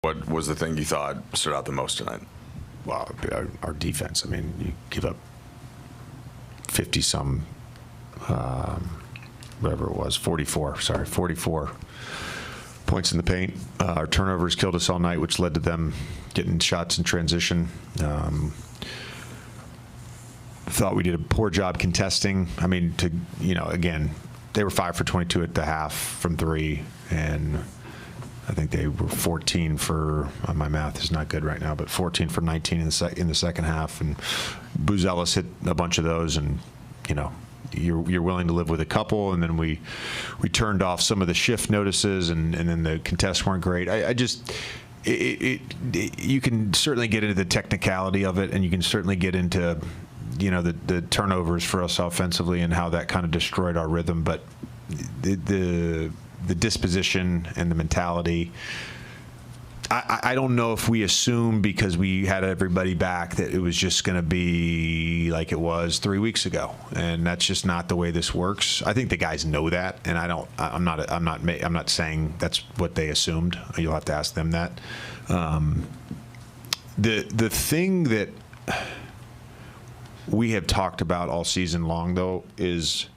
What was the thing you thought stood out the most tonight? Well, our defense. I mean, you give up 50-some, whatever it was, 44 points in the paint. Our turnovers killed us all night, which led to them getting shots in transition. Thought we did a poor job contesting. I mean, again, they were 5 for 22 at the half from 3, and I think they were 14 for, my math is not good right now, but 14 for 19 in the second half. And Buzelis hit a bunch of those, and you're willing to live with a couple. And then we turned off some of the shift notices, and then the contests weren't great. You can certainly get into the technicality of it, and you can certainly get into the turnovers for us offensively and how that kind of destroyed our rhythm. But the disposition and the mentality, I don't know if we assumed because we had everybody back that it was just going to be like it was 3 weeks ago, and that's just not the way this works. I think the guys know that, and I'm not saying that's what they assumed. You'll have to ask them that. The thing that we have talked about all season long, though, is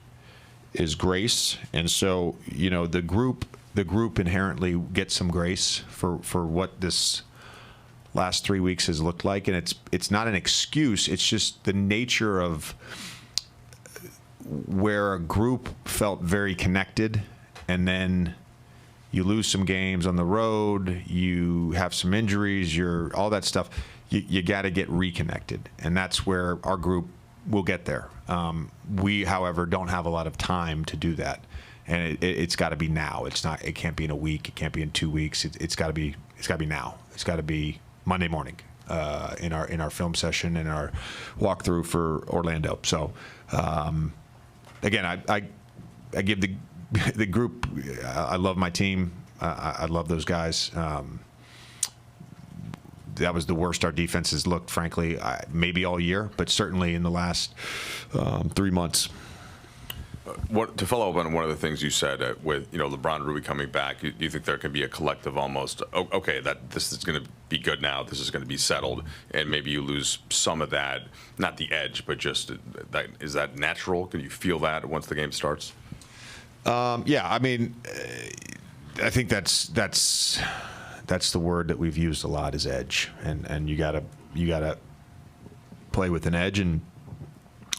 grace. And so, the group inherently gets some grace for what this last 3 weeks has looked like. And it's not an excuse. It's just the nature of where a group felt very connected, and then you lose some games on the road, you have some injuries, all that stuff. You got to get reconnected, and that's where our group will get there. We, however, don't have a lot of time to do that, and it's got to be now. It can't be in a week. It can't be in 2 weeks. It's got to be now. It's got to be Monday morning in our film session and our walkthrough for Orlando. So again, I give the group. I love my team. I love those guys. That was the worst our defense has looked, frankly, maybe all year, but certainly in the last 3 months. To follow up on one of the things you said with LeBron Ruby coming back, do you think there could be a collective almost, okay, that this is going to be good now, this is going to be settled, and maybe you lose some of that, not the edge, but just that, is that natural? Can you feel that once the game starts? Yeah, I mean, I think that's the word that we've used a lot, is edge, and you gotta play with an edge. And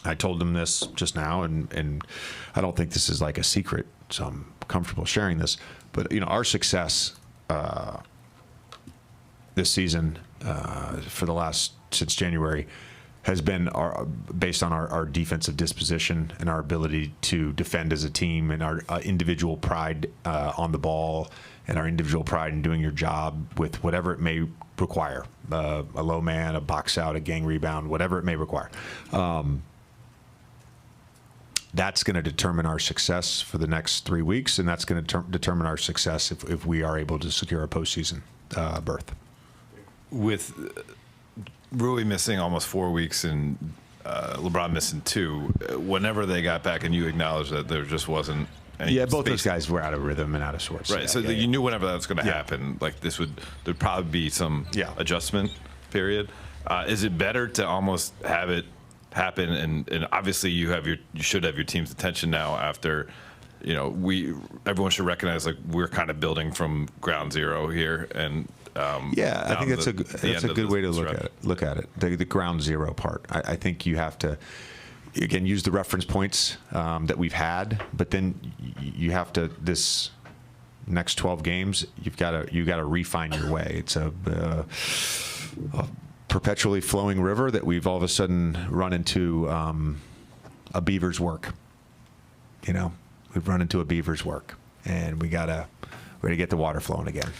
I told them this just now, and I don't think this is like a secret, so I'm comfortable sharing this. But our success this season since January has been based on our defensive disposition and our ability to defend as a team, and our individual pride on the ball, and our individual pride in doing your job with whatever it may require, a low man, a box out, a gang rebound, whatever it may require. That's going to determine our success for the next 3 weeks, and that's going to determine our success if we are able to secure a postseason berth. With Rui missing almost 4 weeks and LeBron missing 2, whenever they got back, and you acknowledged that there just wasn't any both space. those guys were out of rhythm and out of sorts. Right, so you knew whenever that was going to happen, like there'd probably be some adjustment period. Is it better to almost have it happen, and obviously you should have your team's attention now after, everyone should recognize like we're kind of building from ground zero here, and I think that's a good way to look at it. The ground zero part. I think you have to, again, use the reference points that we've had, but then you have to, this next 12 games, you got to refine your way. It's a perpetually flowing river that we've all of a sudden run into a beaver's work. We've run into a beaver's work, and we got to get the water flowing again.